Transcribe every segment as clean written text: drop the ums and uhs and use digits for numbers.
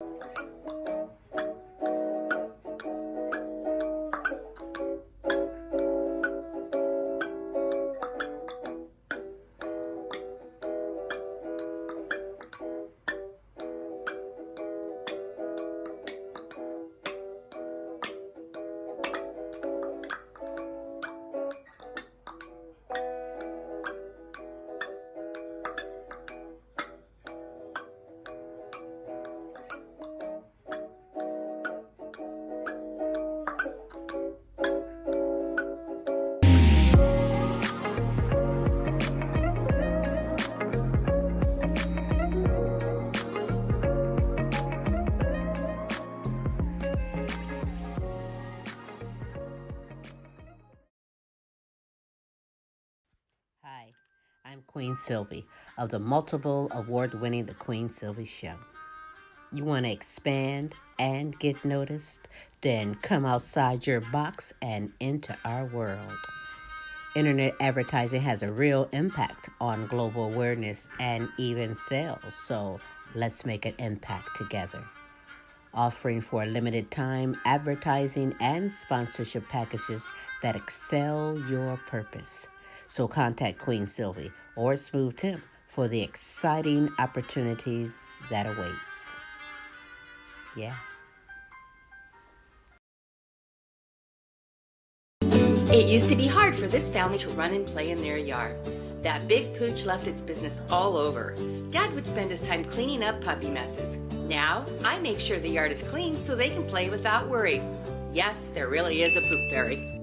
Hi, I'm Queen Silvy of the multiple award-winning The Queen Silvy Show. You want to expand and get noticed? Then come outside your box and into our world. Internet advertising has a real impact on global awareness and even sales, so let's make an impact together. Offering for a limited time advertising and sponsorship packages that excel your purpose. So contact Queen Silvy or Smooth Tim for the exciting opportunities that awaits. Yeah. It used to be hard for this family to run and play in their yard. That big pooch left its business all over. Dad would spend his time cleaning up puppy messes. Now, I make sure the yard is clean so they can play without worry. Yes, there really is a poop fairy.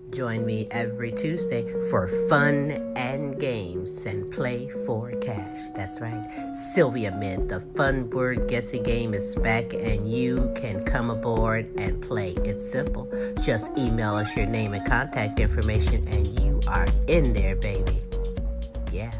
Join me every Tuesday for fun and games and play for cash. That's right. Sylvia Mid, the fun word guessing game is back and you can come aboard and play. It's simple. Just email us your name and contact information and you are in there, baby. Yeah.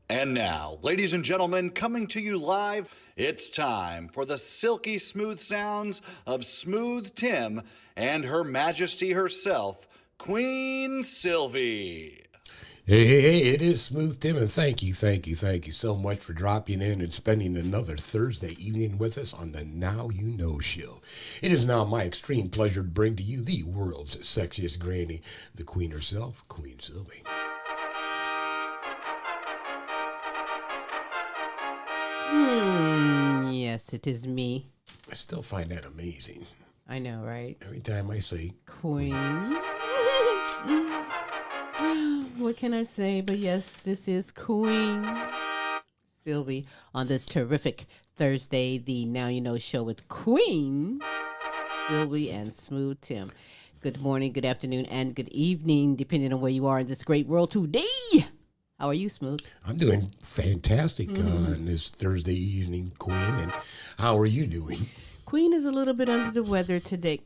And now, ladies and gentlemen, coming to you live, it's time for the silky smooth sounds of Smooth Tim and Her Majesty herself, Queen Silvy. Hey, it is Smooth Tim, and thank you so much for dropping in and spending another Thursday evening with us on the Now You Know Show. It is now my extreme pleasure to bring to you the world's sexiest granny, the Queen herself, Queen Silvy. Yes, it is me. I still find that amazing. I know, right? Every time I say Queen. What can I say? But yes, this is Queen Silvy on this terrific Thursday, the Now You Know Show with Queen Silvy and Smooth Tim. Good morning, good afternoon, and good evening, depending on where you are in this great world today. How are you, Smooth? I'm doing fantastic on this Thursday evening, Queen. And how are you doing? Queen is a little bit under the weather today.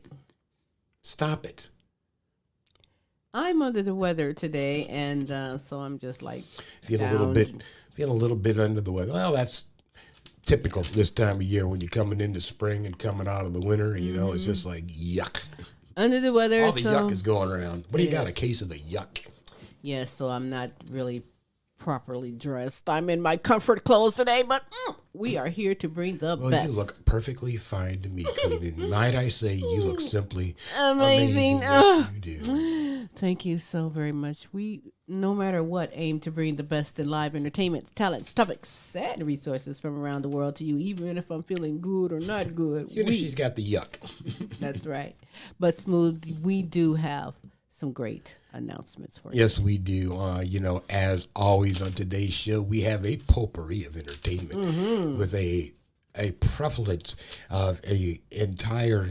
Stop it. I'm under the weather today, and so I'm just like feeling a little bit under the weather. Well, that's typical this time of year when you're coming into spring and coming out of the winter. You know, it's just like yuck. Under the weather. All the yuck is going around. What do you got? A case of the yuck? Yes, so I'm not really properly dressed. I'm in my comfort clothes today, but we are here to bring the best. You look perfectly fine to me, Queen. And might I say, you look simply amazing. Yes, you do. Thank you so very much. We, no matter what, aim to bring the best in live entertainment, talents, topics, and resources from around the world to you, even if I'm feeling good or not good. Even if she's got the yuck. That's right. But Smooth, we do have some great announcements for you. Yes, we do. As always on today's show, we have a potpourri of entertainment with a prevalence of a entire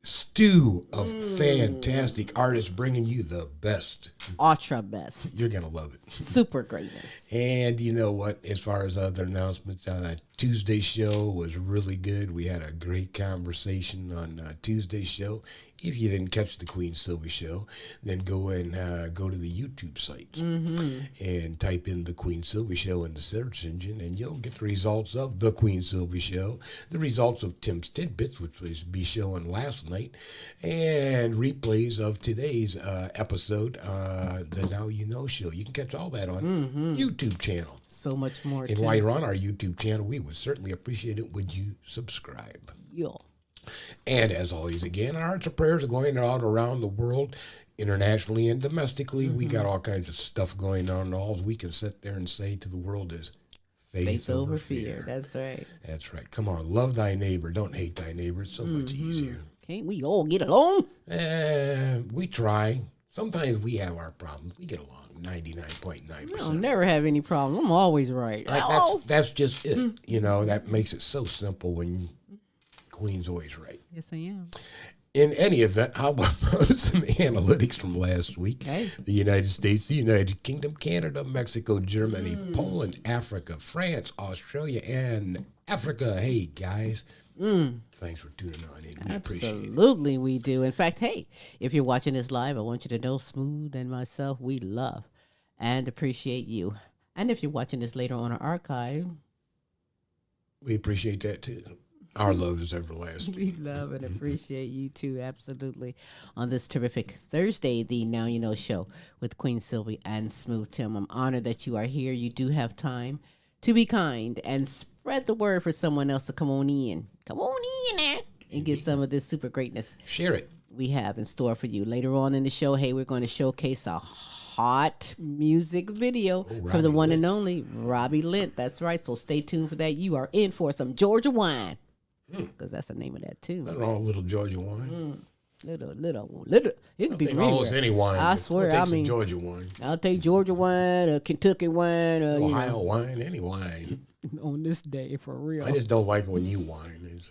stew of fantastic artists bringing you the best. Ultra best. You're going to love it. Super greatness. And you know what? As far as other announcements, Tuesday's show was really good. We had a great conversation on Tuesday's show. If you didn't catch the Queen Silvy show, then go and go to the YouTube site and type in the Queen Silvy show in the search engine, and you'll get the results of the Queen Silvy show, the results of Tim's Tidbits, which was be showing last night, and replays of today's episode, the Now You Know show. You can catch all that on YouTube channel. So much more. And while you're on our YouTube channel, we would certainly appreciate it. Would you subscribe? Yeah. And as always, again, our hearts and prayers are going out around the world, internationally and domestically. We got all kinds of stuff going on. All we can sit there and say to the world is faith over fear. That's right. That's right. Come on, love thy neighbor. Don't hate thy neighbor. It's so much easier. Can't we all get along? We try. Sometimes we have our problems. We get along 99.9%. I'll never have any problem. I'm always right. That's just it. That makes it so simple when Queen's always right. Yes, I am. In any event, how about some analytics from last week? Okay. The United States, the United Kingdom, Canada, Mexico, Germany, Poland, Africa, France, Australia, and Africa. Hey, guys. Thanks for tuning on in. We appreciate it. Absolutely, we do. In fact, hey, if you're watching this live, I want you to know Smooth and myself, we love and appreciate you. And if you're watching this later on our archive, we appreciate that too. Our love is everlasting. We love and appreciate you too, absolutely. On this terrific Thursday, the Now You Know show with Queen Silvy and Smooth Tim. I'm honored that you are here. You do have time to be kind and spread the word for someone else to come on in. Come on in there and get some of this super greatness. Share it. We have in store for you. Later on in the show, hey, we're going to showcase a hot music video from the one and only Robbie Lint. That's right. So stay tuned for that. You are in for some Georgia wine. Because that's the name of that too. Nothing wrong with little Georgia wine. Little. It could be almost any wine. I swear. I'll take some Georgia wine. I'll take Georgia wine, or Kentucky wine, or Ohio wine, any wine. On this day, for real. I just don't like when you whine. It's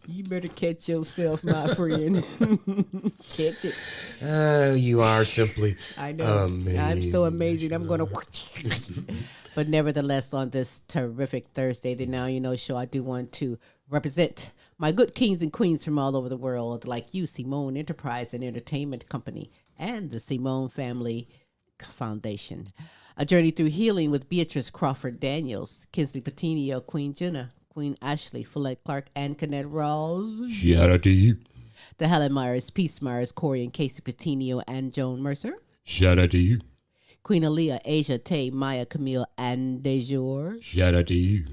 You better catch yourself, my friend. Catch it. You are simply. I know. Amazing. I'm so amazing. I'm gonna. But nevertheless, on this terrific Thursday, the Now You Know show, I do want to represent my good kings and queens from all over the world, like you, Simone Enterprise and Entertainment Company, and the Simone Family Foundation. A journey through healing with Beatrice Crawford Daniels, Kinsley Petiniot, Queen Jenna, Queen Ashley, Follette Clark, and Kennette Rawls. Shout out to you. The Helen Myers, Peace Myers, Corey and Casey Petiniot, and Joan Mercer. Shout out to you. Queen Aaliyah, Asia, Tay, Maya, Camille, and Dejour. Shout out to you.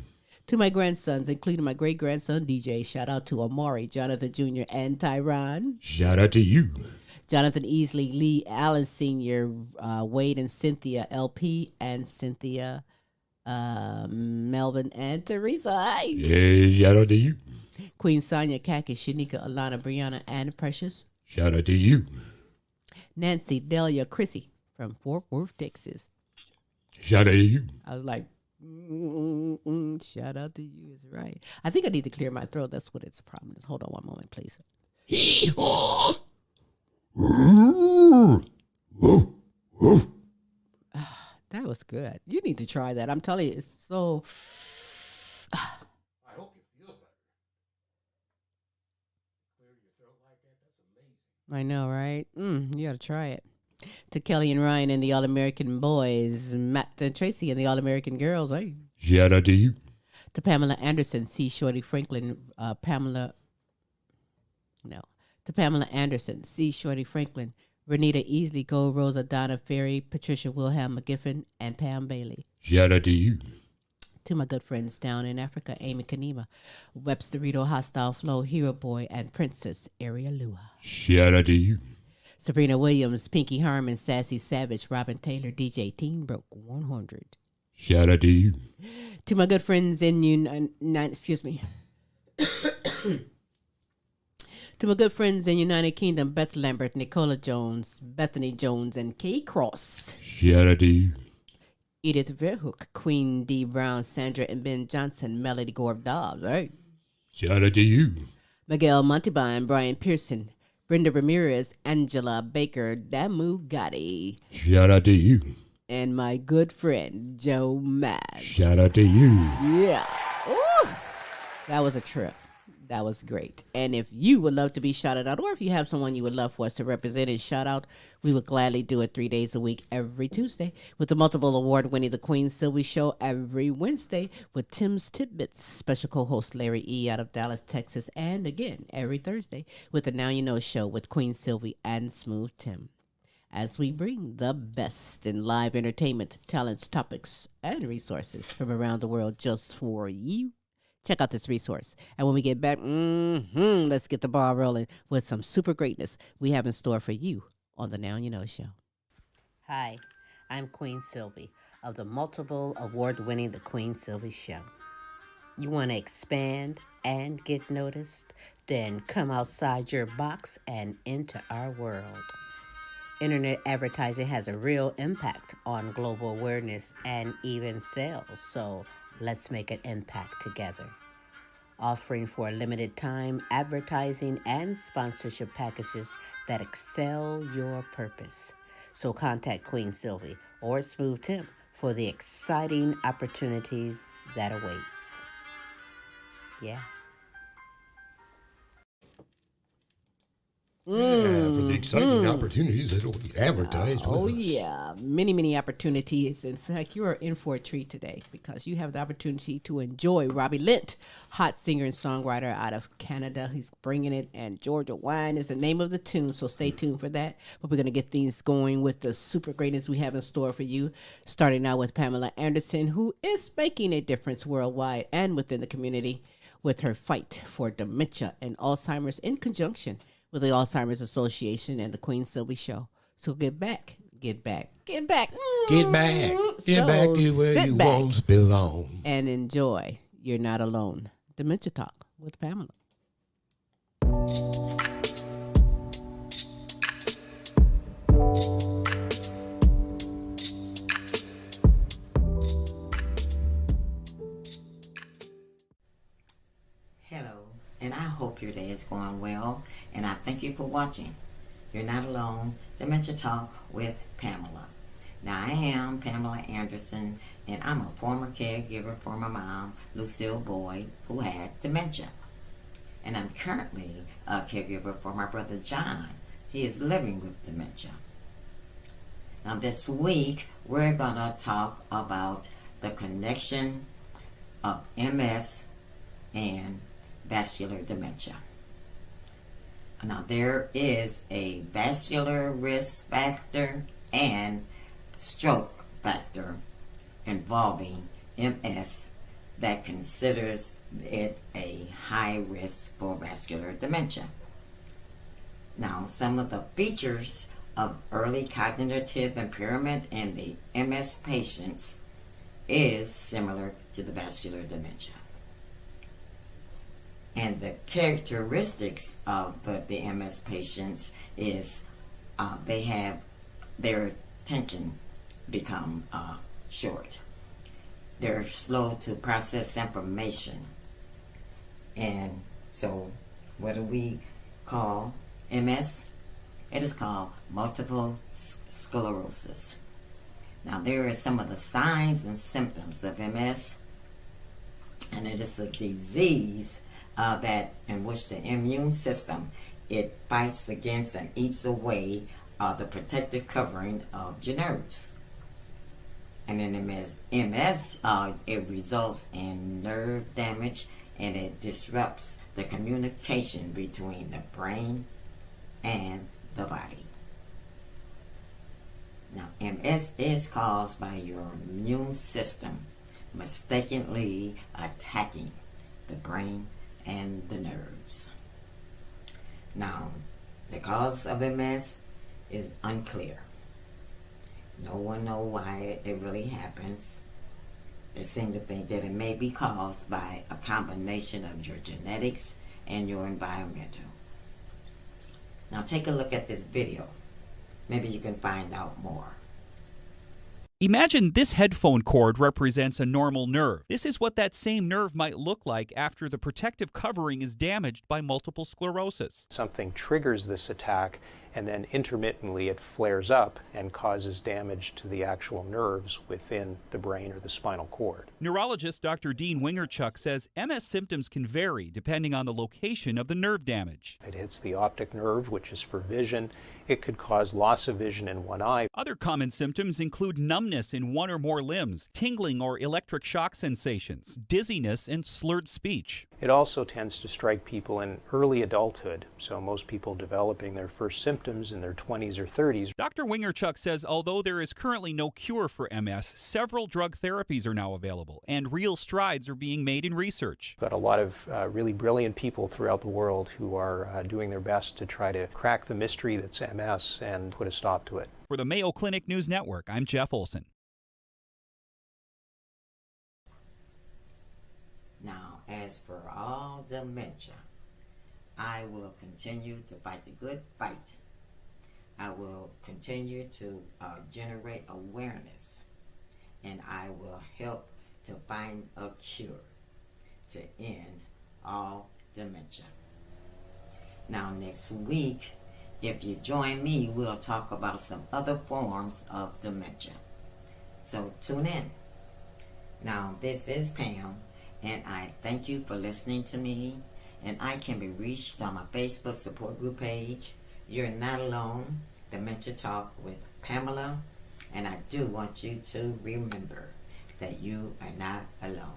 To my grandsons, including my great-grandson, DJ. Shout out to Amari, Jonathan Jr., and Tyron. Shout out to you. Jonathan Easley, Lee Allen Sr., Wade and Cynthia, LP and Cynthia, Melvin and Teresa. Yeah, shout out to you. Queen Sonia, Kaki, Shanika, Alana, Brianna, and Precious. Shout out to you. Nancy, Delia, Chrissy from Fort Worth, Texas. Shout out to you. I was like, shout out to you is right. I think I need to clear my throat. That's what it's a problem is. Hold on one moment, please. Hee-haw. That was good. You need to try that. I'm telling you, it's so. I hope you feel better. Clear your throat like that. That's amazing. I know, right? You got to try it. To Kelly and Ryan and the All-American Boys, Matt and Tracy and the All-American Girls. Hey. Shout out to you. To Pamela Anderson, C. Shorty Franklin, To Pamela Anderson, C. Shorty Franklin, Renita Easley, Gold Rosa, Donna Ferry, Patricia Wilhelm McGiffin, and Pam Bailey. Shout out to you. To my good friends down in Africa, Amy Kanema, Websterito, Hostile Flow, Hero Boy, and Princess Area Lua. Shout out to you. Sabrina Williams, Pinky Harmon, Sassy Savage, Robin Taylor, DJ Teen Broke 100. Shout out to you. To my good friends in To my good friends in United Kingdom, Beth Lambert, Nicola Jones, Bethany Jones, and Kay Cross. Shout out to you. Edith Verhook, Queen D. Brown, Sandra and Ben Johnson, Melody Gore Dobbs, right? Shout out to you. Miguel Montebine, Brian Pearson, Brenda Ramirez, Angela Baker, Damu Gotti. Shout out to you. And my good friend, Joe Mad. Shout out to you. Yeah. Ooh, that was a trip. That was great. And if you would love to be shouted out, or if you have someone you would love for us to represent and shout out, we would gladly do it 3 days a week, every Tuesday, with the multiple award-winning The Queen Silvy Show every Wednesday with Tim's Tidbits, special co-host Larry E. out of Dallas, Texas, and again, every Thursday with the Now You Know Show with Queen Silvy and Smooth Tim. As we bring the best in live entertainment, talents, topics, and resources from around the world just for you. Check out this resource. And when we get back, let's get the ball rolling with some super greatness we have in store for you on the Now You Know Show. Hi, I'm Queen Silvy of the multiple award-winning The Queen Silvy Show. You want to expand and get noticed? Then come outside your box and into our world. Internet advertising has a real impact on global awareness and even sales, so let's make an impact together. Offering for a limited time advertising and sponsorship packages that excel your purpose. So contact Queen Silvy or Smooth Tim for the exciting opportunities that awaits. Yeah. Yeah, for the exciting opportunities that will be advertised with us. Yeah. Many opportunities. In fact, you are in for a treat today because you have the opportunity to enjoy Robbie Lint, hot singer and songwriter out of Canada. He's bringing it, and Georgia Wine is the name of the tune, so stay tuned for that. But we're going to get things going with the super greatness we have in store for you, starting out with Pamela Anderson, who is making a difference worldwide and within the community with her fight for dementia and Alzheimer's in conjunction with the Alzheimer's Association and the Queen Silvy Show. So get back to where you once belong. And enjoy You're Not Alone, Dementia Talk with Pamela. Hello, and I hope your day is going well, and I thank you for watching. You're Not Alone, Dementia Talk with Pamela. Now, I am Pamela Anderson, and I'm a former caregiver for my mom, Michele Boyd, who had dementia. And I'm currently a caregiver for my brother John. He is living with dementia. Now, this week, we're going to talk about the connection of MS and vascular dementia. Now, there is a vascular risk factor and stroke factor involving MS that considers it a high risk for vascular dementia. Now, some of the features of early cognitive impairment in the MS patients is similar to the vascular dementia. And the characteristics of the MS patients is they have their attention become short. They're slow to process information. And so what do we call MS? It is called multiple sclerosis. Now, there are some of the signs and symptoms of MS, and it is a disease that in which the immune system, it fights against and eats away the protective covering of your nerves. And in MS, it results in nerve damage, and it disrupts the communication between the brain and the body. Now, MS is caused by your immune system mistakenly attacking the brain and the nerves. Now, the cause of MS is unclear. No one knows why it really happens. They seem to think that it may be caused by a combination of your genetics and your environmental. Now take a look at this video. Maybe you can find out more. Imagine this headphone cord represents a normal nerve. This is what that same nerve might look like after the protective covering is damaged by multiple sclerosis. Something triggers this attack, and then intermittently it flares up and causes damage to the actual nerves within the brain or the spinal cord. Neurologist Dr. Dean Wingerchuk says MS symptoms can vary depending on the location of the nerve damage. It hits the optic nerve, which is for vision. It could cause loss of vision in one eye. Other common symptoms include numbness in one or more limbs, tingling or electric shock sensations, dizziness, and slurred speech. It also tends to strike people in early adulthood, so most people developing their first symptoms in their 20s or 30s. Dr. Wingerchuk says although there is currently no cure for MS, several drug therapies are now available, and real strides are being made in research. We've got a lot of really brilliant people throughout the world who are doing their best to try to crack the mystery that's MS and put a stop to it. For the Mayo Clinic News Network, I'm Jeff Olson. Now, as for all dementia, I will continue to fight the good fight. I will continue to generate awareness, and I will help to find a cure to end all dementia. Now, next week, if you join me, we'll talk about some other forms of dementia. So tune in. Now, this is Pam, and I thank you for listening to me. And I can be reached on my Facebook support group page, You're Not Alone, Dementia Talk with Pamela. And I do want you to remember that you are not alone.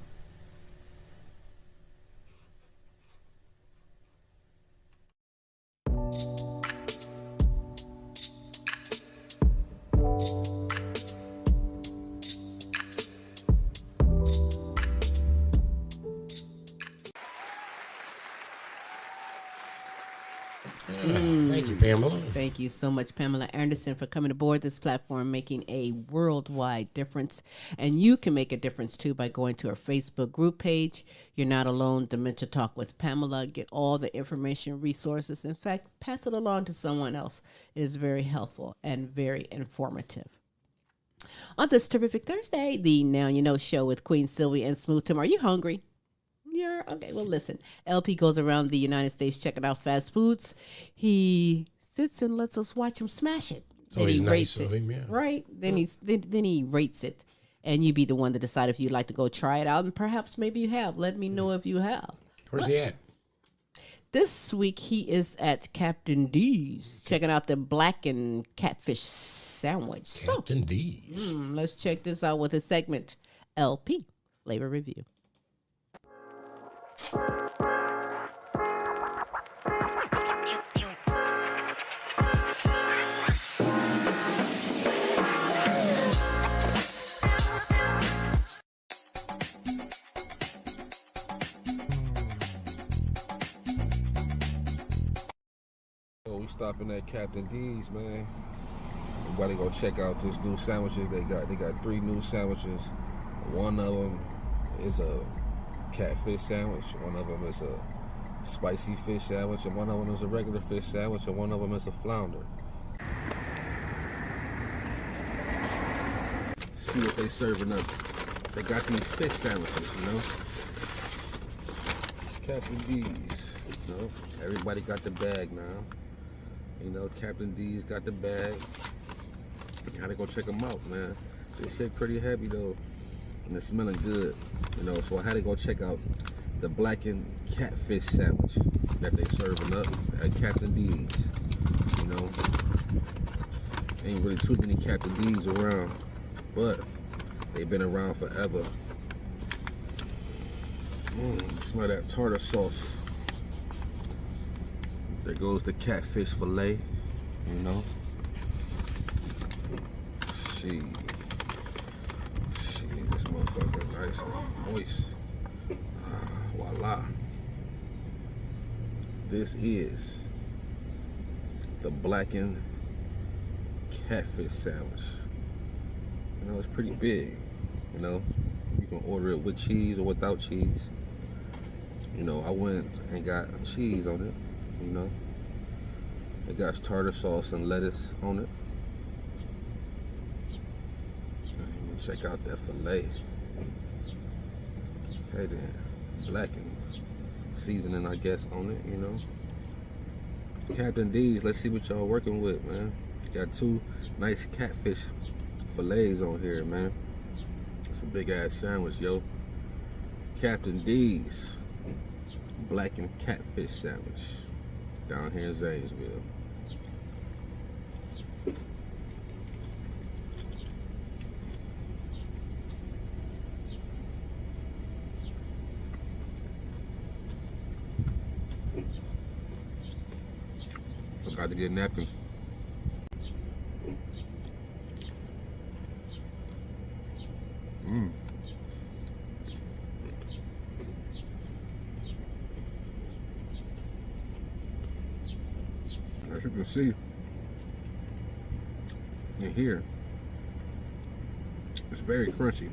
Thank you, Pamela. Thank you so much, Pamela Anderson, for coming aboard this platform, making a worldwide difference. And you can make a difference, too, by going to our Facebook group page. You're Not Alone, Dementia Talk with Pamela. Get all the information, resources. In fact, pass it along to someone else. It is very helpful and very informative. On this terrific Thursday, the Now You Know show with Queen Silvy and Smooth Tim. Are you hungry? You're okay. Well, listen. LP goes around the United States checking out fast foods. He sits and lets us watch him smash it. So he's nice of him, yeah. Right? Then he rates it, and you be the one to decide if you'd like to go try it out, and perhaps maybe you have. Let me know if you have. Where's he at? This week he is at Captain D's checking out the blackened catfish sandwich. Captain D's. Let's check this out with his segment, LP Flavor Review. We stopping at Captain D's, man. Everybody go check out this new sandwiches they got. They got 3 new sandwiches. One of them is a catfish sandwich. One of them is a spicy fish sandwich, and one of them is a regular fish sandwich, and one of them is a flounder. See what they serving up. They got these fish sandwiches, you know. Captain D's, you know. Everybody got the bag now. You know, Captain D's got the bag. Gotta go check them out, man. This shit pretty heavy though, and it's smelling good. You know, so I had to go check out the blackened catfish sandwich that they serving up at Captain D's. You know, ain't really too many Captain D's around, but they've been around forever. Smell that tartar sauce. There goes the catfish fillet, you know. This Motherfucker, nice and moist. Voila. This is the blackened catfish sandwich. You know, it's pretty big. You know, you can order it with cheese or without cheese. You know, I went and got cheese on it. You know, it got tartar sauce and lettuce on it. Check out that filet. Okay then, blackened seasoning, I guess, on it, you know. Captain D's, let's see what y'all working with, man. Got 2 nice catfish fillets on here, man. It's a big ass sandwich, yo. Captain D's blackened catfish sandwich down here in Zanesville. Got to get napkins. As you can see in here, it's very crunchy.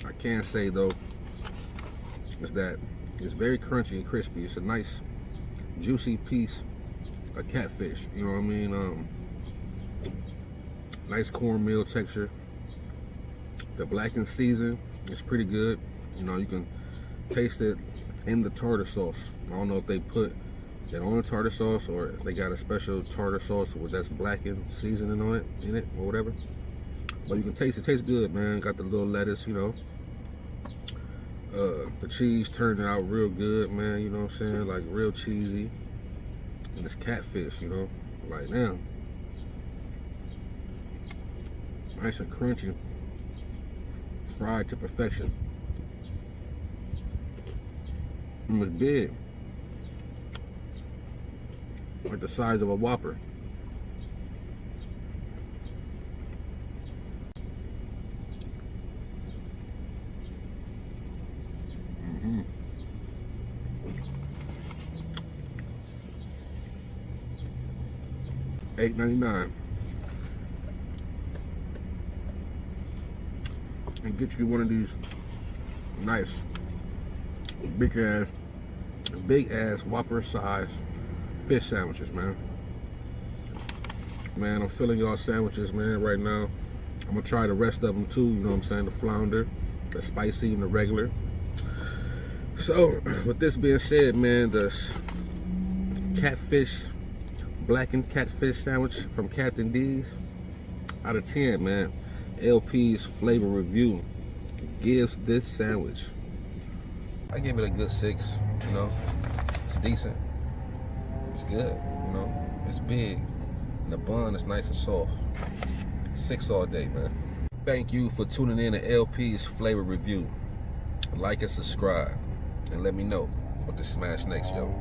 I can say though is that it's very crunchy and crispy. It's a nice juicy piece of catfish, you know what I mean? Nice cornmeal texture. The blackened season is pretty good. You know, you can taste it in the tartar sauce. I don't know if they put it on the tartar sauce or they got a special tartar sauce with that's blackened seasoning on it, in it, or whatever. But you can taste it. It tastes good, man. Got the little lettuce, you know. The cheese turned out real good, man, you know what I'm saying? Like real cheesy. And it's catfish, you know, right now. Nice and crunchy. Fried to perfection. And it's big. Like the size of a Whopper. $8.99. And get you one of these nice big ass Whopper size fish sandwiches, man. Man, I'm feeling y'all sandwiches, man, right now. I'm gonna try the rest of them too, you know what I'm saying? The flounder, the spicy, and the regular. So, with this being said, man, the catfish, blackened catfish sandwich from Captain D's, out of 10, man. LPs Flavor review gives this sandwich, I give it a good 6, you know. It's decent. It's good, you know. It's big. And the bun is nice and soft. 6 all day, man. Thank you for tuning in to LP's Flavor review. Like and subscribe. And let me know what to smash next, yo.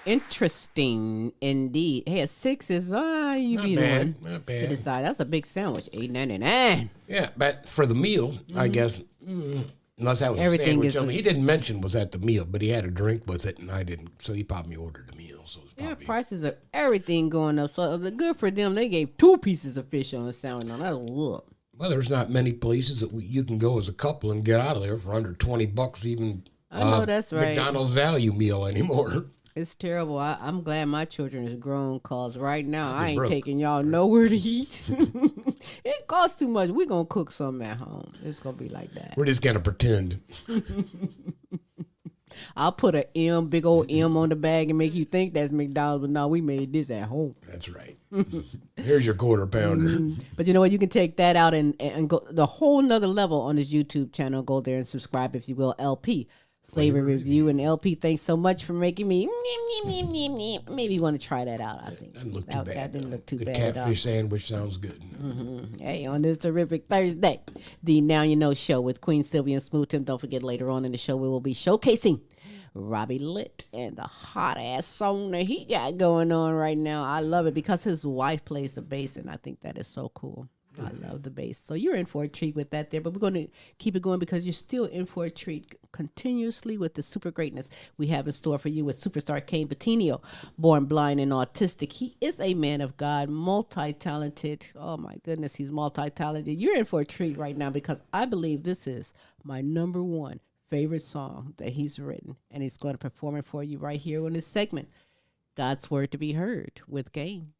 Interesting indeed. Hey, a 6 is you be the one to decide. That's a big sandwich. $8.99. Yeah, but for the meal, I guess. Unless that was Everything a sandwich is only. He didn't mention was at the meal, but he had a drink with it, and I didn't. So he probably ordered the meal. So it's probably, prices of everything going up. So the good for them. They gave 2 pieces of fish on the sandwich. Now that's look. Well, there's not many places that you can go as a couple and get out of there for under $20, even. I know that's right. McDonald's value meal anymore. It's terrible. I'm glad my children is grown, cause right now I ain't broke. taking y'all nowhere to eat. It costs too much. We're going to cook something at home. It's going to be like that. We're just going to pretend. I'll put a M, big old M on the bag and make you think that's McDonald's, but no, we made this at home. That's right. Here's your quarter pounder. But you know what? You can take that out and go the whole nother level on this YouTube channel. Go there and subscribe, if you will. LP Flavor review. And LP, thanks so much for making me maybe want to try that out. I think that didn't look too bad. That didn't look too the bad. Catfish sandwich sounds good. Hey, on this terrific Thursday, the Now You Know show with Queen Silvy and Smooth Tim. Don't forget, later on in the show, we will be showcasing Robbie Litt and the hot ass song that he got going on right now. I love it because his wife plays the bass, and I think that is so cool. I love the bass. So you're in for a treat with that there, but we're going to keep it going because you're still in for a treat continuously with the super greatness we have in store for you with superstar Kayne Petiniot, born blind and autistic. He is a man of God, multi-talented. Oh my goodness, he's multi-talented. You're in for a treat right now because I believe this is my number one favorite song that he's written, and he's going to perform it for you right here on this segment, God's Word to be Heard with Kayne.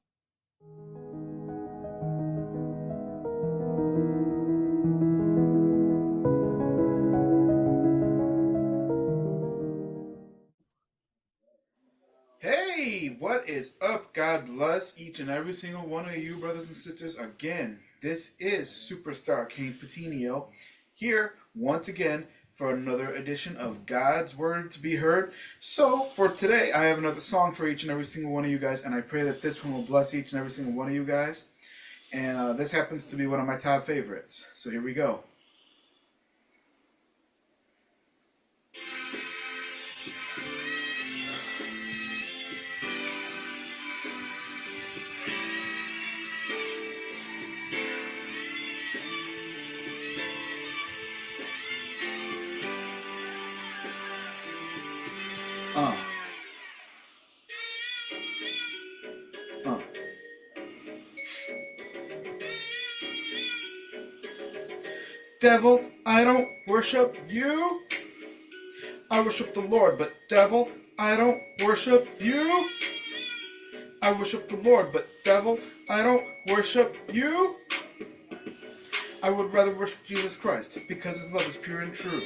Hey, what is up? God bless each and every single one of you, brothers and sisters. Again, this is Superstar Kayne Petiniot here once again for another edition of God's Word to be Heard. So, for today, I have another song for each and every single one of you guys, and I pray that this one will bless each and every single one of you guys. And this happens to be one of my top favorites. So here we go. Devil, I don't worship you. I worship the Lord, but devil, I don't worship you. I worship the Lord, but devil, I don't worship you. I would rather worship Jesus Christ because his love is pure and true.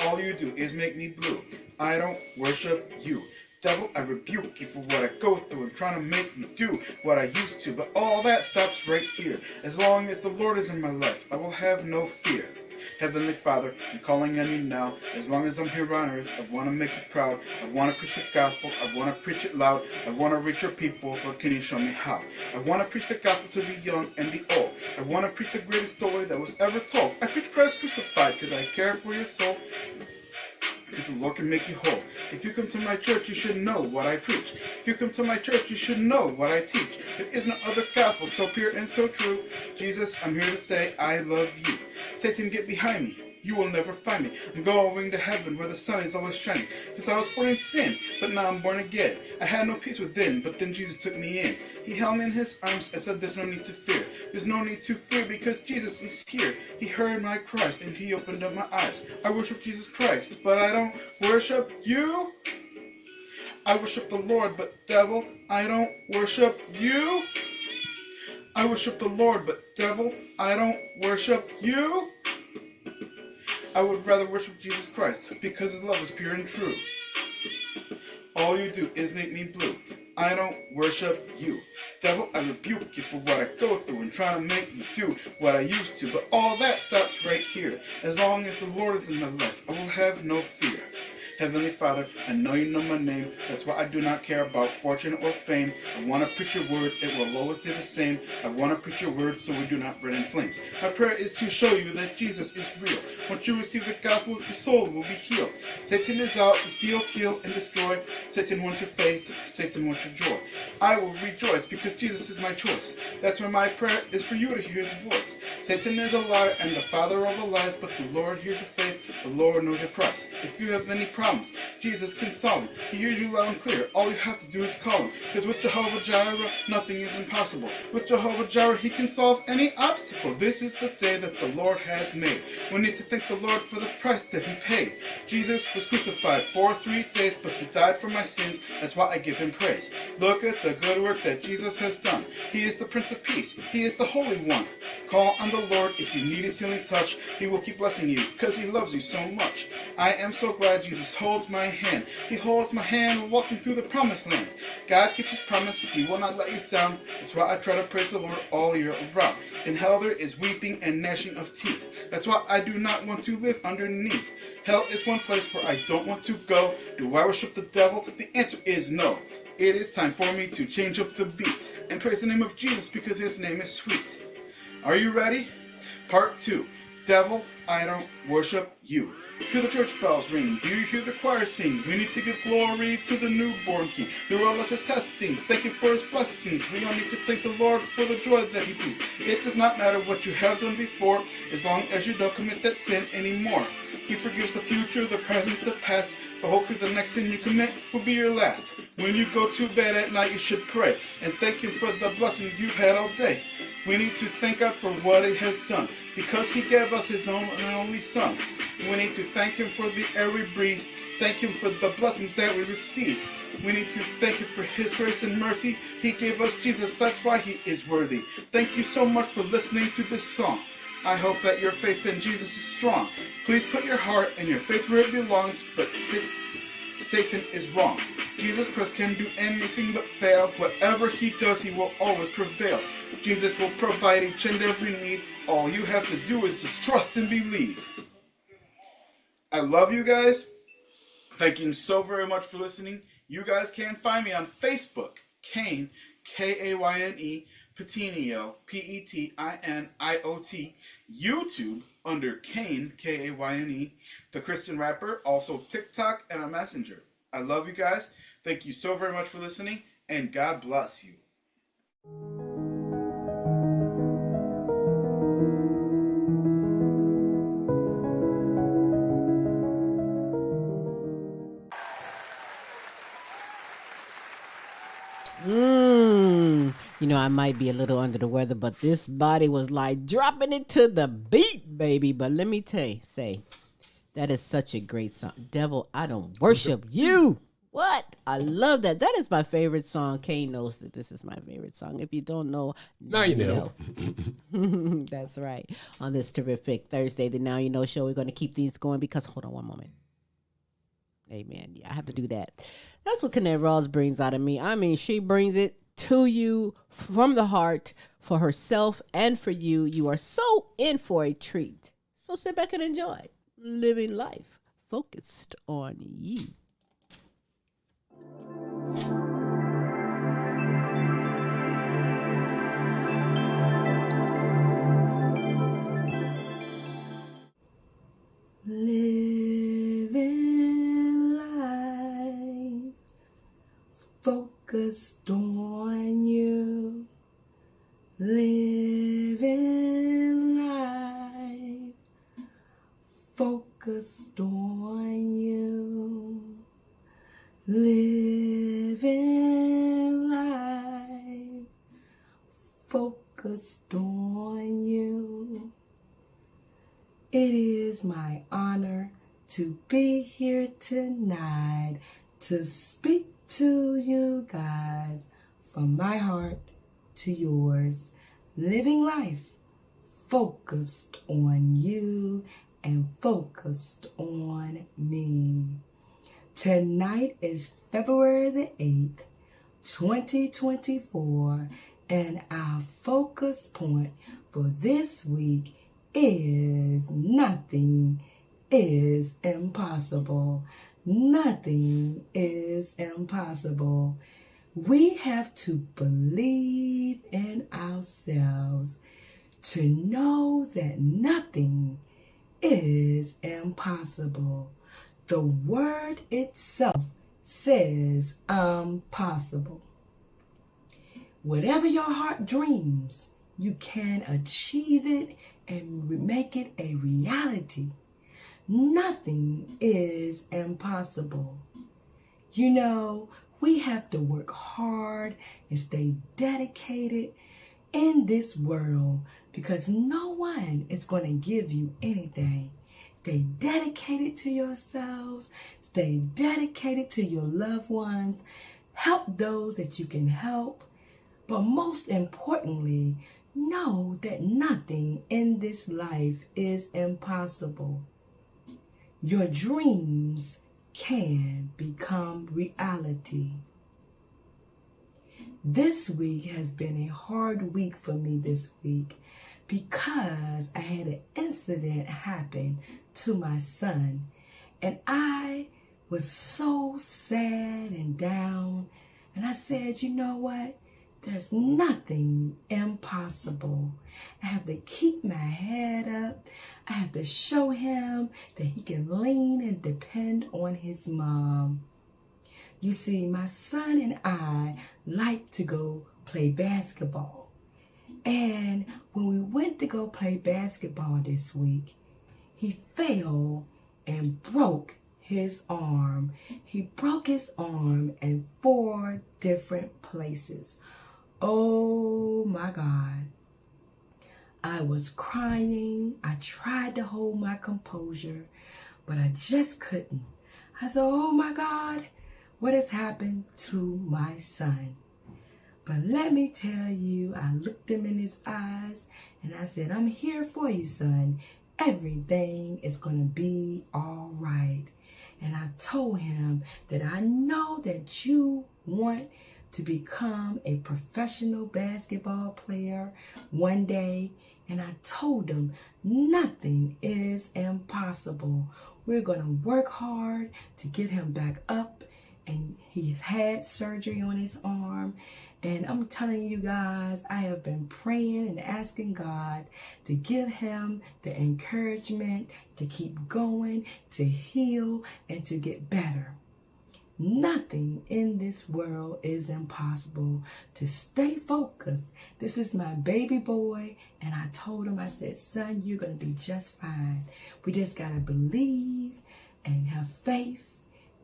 All you do is make me blue. I don't worship you. Devil, I rebuke you for what I go through and trying to make me do what I used to. But all that stops right here. As long as the Lord is in my life, I will have no fear. Heavenly Father, I'm calling on you now. As long as I'm here on earth, I want to make you proud. I want to preach the gospel. I want to preach it loud. I want to reach your people. Lord, can you show me how? I want to preach the gospel to the young and the old. I want to preach the greatest story that was ever told. I preach Christ crucified because I care for your soul. Because the Lord can make you whole. If you come to my church, you should know what I preach. If you come to my church, you should know what I teach. There is no other gospel so pure and so true. Jesus, I'm here to say I love you. Satan, get behind me. You will never find me. I'm going to heaven where the sun is always shining. Because I was born in sin, but now I'm born again. I had no peace within, but then Jesus took me in. He held me in his arms and said there's no need to fear. There's no need to fear because Jesus is here. He heard my cries and he opened up my eyes. I worship Jesus Christ, but I don't worship you. I worship the Lord, but devil, I don't worship you. I worship the Lord, but devil, I don't worship you. I would rather worship Jesus Christ because his love is pure and true. All you do is make me blue. I don't worship you. Devil, I rebuke you for what I go through and trying to make me do what I used to. But all that stops right here. As long as the Lord is in my life, I will have no fear. Heavenly Father, I know you know my name. That's why I do not care about fortune or fame. I want to preach your word. It will always do the same. I want to preach your word so we do not burn in flames. My prayer is to show you that Jesus is real. Once you receive the gospel, your soul will be healed. Satan is out to steal, kill, and destroy. Satan wants your faith. Satan wants your joy. I will rejoice because Jesus is my choice. That's why my prayer is for you to hear his voice. Satan is a liar and the father of all lies, but the Lord hears your faith. The Lord knows your price. If you have any problems, Jesus can solve them. He hears you loud and clear. All you have to do is call him. Because with Jehovah Jireh, nothing is impossible. With Jehovah Jireh, he can solve any obstacle. This is the day that the Lord has made. We need to thank the Lord for the price that he paid. Jesus was crucified for 3 days, but he died for my sins. That's why I give him praise. Look at the good work that Jesus has done. He is the Prince of Peace. He is the Holy One. Call on the Lord if you need his healing touch. He will keep blessing you because he loves you so much. I am so glad Jesus holds my hand. He holds my hand while walking through the promised land. God keeps his promise. He will not let you down. That's why I try to praise the Lord all year around. In hell there is weeping and gnashing of teeth. That's why I do not want to live underneath. Hell is one place where I don't want to go. Do I worship the devil? The answer is no. It is time for me to change up the beat and praise the name of Jesus because his name is sweet. Are you ready? Part 2. Devil, I don't worship you. Hear the church bells ring. Do you hear the choir sing? We need to give glory to the newborn King. Through all of his testings, thank you for his blessings. We all need to thank the Lord for the joy that he brings. It does not matter what you have done before, as long as you don't commit that sin anymore. He forgives the future, the present, the past, but hopefully the next sin you commit will be your last. When you go to bed at night, you should pray and thank him for the blessings you've had all day. We need to thank God for what he has done, because he gave us his own and only son. We need to thank him for the air we breathe, thank him for the blessings that we receive. We need to thank him for his grace and mercy. He gave us Jesus, that's why he is worthy. Thank you so much for listening to this song. I hope that your faith in Jesus is strong. Please put your heart and your faith where it belongs, but Satan is wrong. Jesus Christ can do anything but fail. Whatever he does, he will always prevail. Jesus will provide each and every need. All you have to do is just trust and believe. I love you guys. Thank you so very much for listening. You guys can find me on Facebook, Kayne, Kayne, Petiniot, Petiniot, YouTube under Kayne, Kayne, the Christian rapper, also TikTok and a Messenger. I love you guys. Thank you so very much for listening, and God bless you. You know, I might be a little under the weather, but this body was like dropping it to the beat, baby. But let me say, that is such a great song. Devil, I don't worship you. What? I love that. That is my favorite song. Kayne knows that this is my favorite song. If you don't know, now you know. That's right. On this terrific Thursday, the Now You Know show, we're going to keep these going because, hold on one moment. Amen. Yeah, I have to do that. That's what Kennette Rawls brings out of me. I mean, she brings it to you from the heart for herself and for you. You are so in for a treat. So sit back and enjoy living life focused on you. Living life focused on you. Living life focused on you. Living life focused on you. It is my honor to be here tonight to speak to you guys from my heart to yours. Living life focused on you and focused on me. Tonight is February the 8th, 2024, and our focus point for this week is nothing is impossible. Nothing is impossible. We have to believe in ourselves to know that nothing is impossible. The word itself says impossible. Whatever your heart dreams, you can achieve it and make it a reality. Nothing is impossible. You know, we have to work hard and stay dedicated in this world because no one is going to give you anything. Stay dedicated to yourselves. Stay dedicated to your loved ones. Help those that you can help. But most importantly, know that nothing in this life is impossible. Your dreams can become reality. This week has been a hard week for me this week because I had an incident happen to my son. And I was so sad and down. And I said, you know what? There's nothing impossible. I have to keep my head up. I have to show him that he can lean and depend on his mom. You see, my son and I like to go play basketball. And when we went to go play basketball this week, he fell and broke his arm. He broke his arm in 4 different places. Oh my God. I was crying. I tried to hold my composure, but I just couldn't. I said, oh my God, what has happened to my son? But let me tell you, I looked him in his eyes and I said, I'm here for you, son. Everything is going to be all right. And I told him that I know that you want to become a professional basketball player one day. And I told him nothing is impossible. We're going to work hard to get him back up. And he's had surgery on his arm. And I'm telling you guys, I have been praying and asking God to give him the encouragement to keep going, to heal, and to get better. Nothing in this world is impossible. To stay focused. This is my baby boy. And I told him, I said, son, you're going to be just fine. We just got to believe and have faith.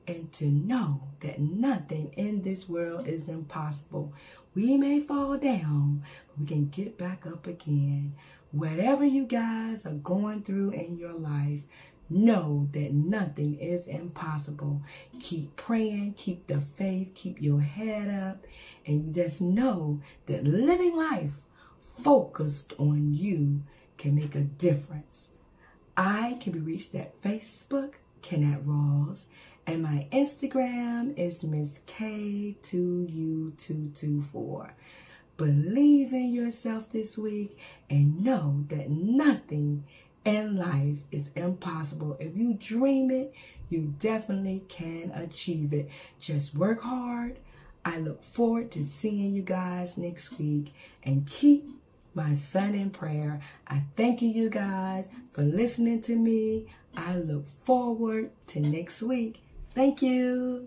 And to know that nothing in this world is impossible. We may fall down, but we can get back up again. Whatever you guys are going through in your life, know that nothing is impossible. Keep praying, keep the faith, keep your head up, and just know that living life focused on you can make a difference. I can be reached at Facebook, Kennette Rawls. And my Instagram is Miss K2U224. Believe in yourself this week and know that nothing in life is impossible. If you dream it, you definitely can achieve it. Just work hard. I look forward to seeing you guys next week. And keep my son in prayer. I thank you guys for listening to me. I look forward to next week. Thank you.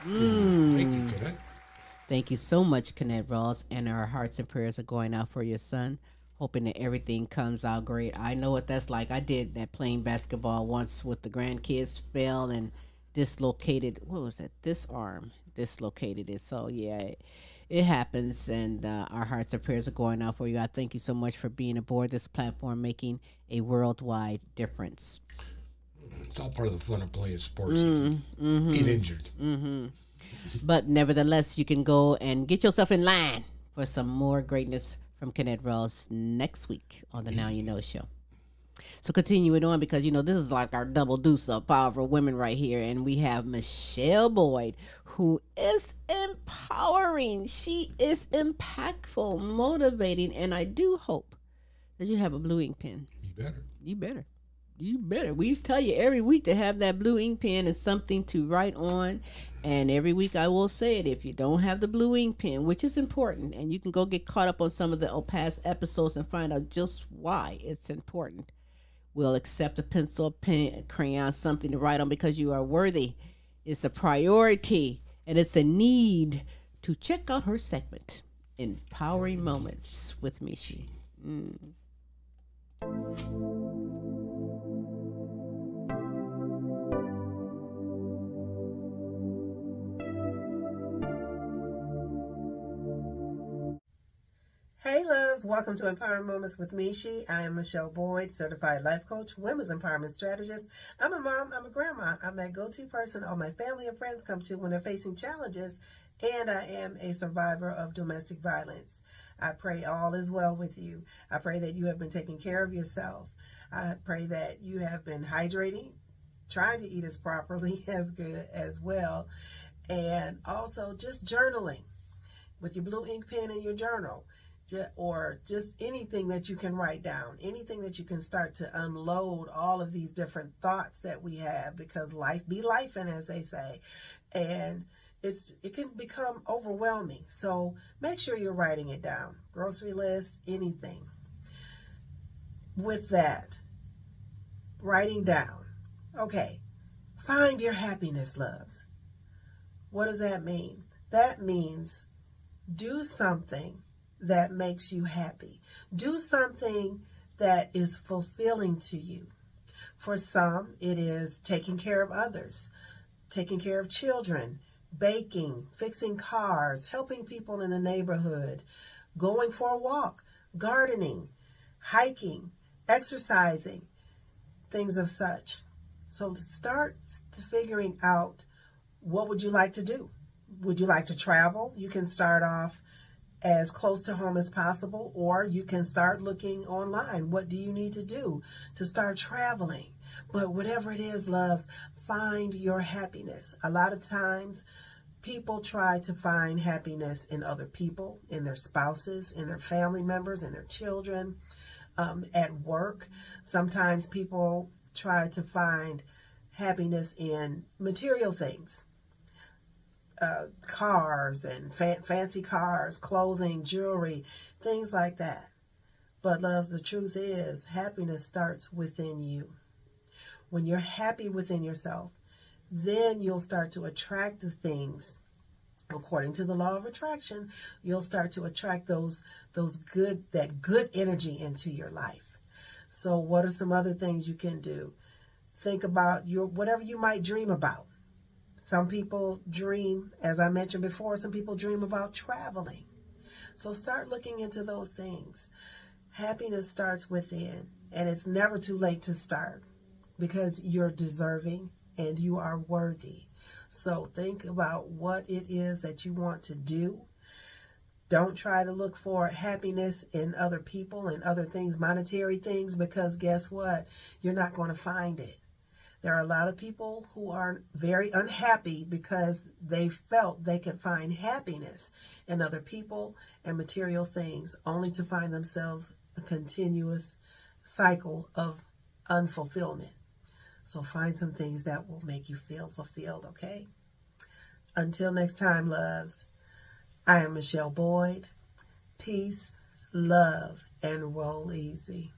Thank you, Kennette. Thank you so much, Kennette Rawls, and our hearts and prayers are going out for your son, hoping that everything comes out great. I know what that's like. I did that playing basketball once with the grandkids, fell and dislocated, what was it? This arm dislocated it. So yeah, it happens, and our hearts and prayers are going out for you. I thank you so much for being aboard this platform, making a worldwide difference. It's all part of the fun of playing sports. Being injured. But nevertheless, you can go and get yourself in line for some more greatness from Kennette Rawls next week on the Now You Know Show. So continuing on, because you know this is like our double deuce of powerful women right here, and we have Michele Boyd, who is empowering. She is impactful, motivating, and I do hope that you have a blue ink pen. You better. We tell you every week to have that blue ink pen and something to write on. And every week I will say it, if you don't have the blue ink pen, which is important, and you can go get caught up on some of the past episodes and find out just why it's important. We'll accept a pencil, a pen, a crayon, something to write on, because you are worthy. It's a priority, and it's a need to check out her segment, Empowering Moments with Michi. Hey loves, welcome to Empowering Moments with Michi. I am Michele Boyd, certified life coach, women's empowerment strategist. I'm a mom, I'm a grandma. I'm that go-to person all my family and friends come to when they're facing challenges, and I am a survivor of domestic violence. I pray all is well with you. I pray that you have been taking care of yourself. I pray that you have been hydrating, trying to eat as properly as good as well. And also just journaling with your blue ink pen in your journal, or just anything that you can write down, anything that you can start to unload all of these different thoughts that we have, because life be lifing, as they say, and it can become overwhelming. So make sure you're writing it down. Grocery list, anything. With that, writing down. Okay, find your happiness, loves. What does that mean? That means do something that makes you happy. Do something that is fulfilling to you. For some, it is taking care of others, taking care of children, baking, fixing cars, helping people in the neighborhood, going for a walk, gardening, hiking, exercising, things of such. So start figuring out, what would you like to do? Would you like to travel? You can start off as close to home as possible, or you can start looking online. What do you need to do to start traveling? But whatever it is, loves, find your happiness. A lot of times people try to find happiness in other people, in their spouses, in their family members, in their children, at work. Sometimes people try to find happiness in material things. Cars and fancy cars, clothing, jewelry, things like that. But loves, the truth is, happiness starts within you. When you're happy within yourself, then you'll start to attract the things. According to the law of attraction, you'll start to attract that good energy into your life. So what are some other things you can do? Think about whatever you might dream about. Some people dream, as I mentioned before, some people dream about traveling. So start looking into those things. Happiness starts within, and it's never too late to start, because you're deserving and you are worthy. So think about what it is that you want to do. Don't try to look for happiness in other people and other things, monetary things, because guess what? You're not going to find it. There are a lot of people who are very unhappy because they felt they could find happiness in other people and material things, only to find themselves a continuous cycle of unfulfillment. So find some things that will make you feel fulfilled, okay? Until next time, loves, I am Michele Boyd. Peace, love, and roll easy.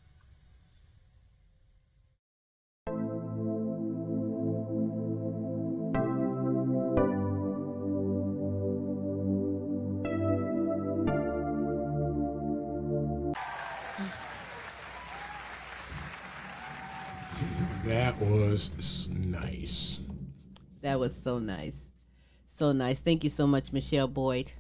That was nice. That was so nice. So nice. Thank you so much, Michele Boyd,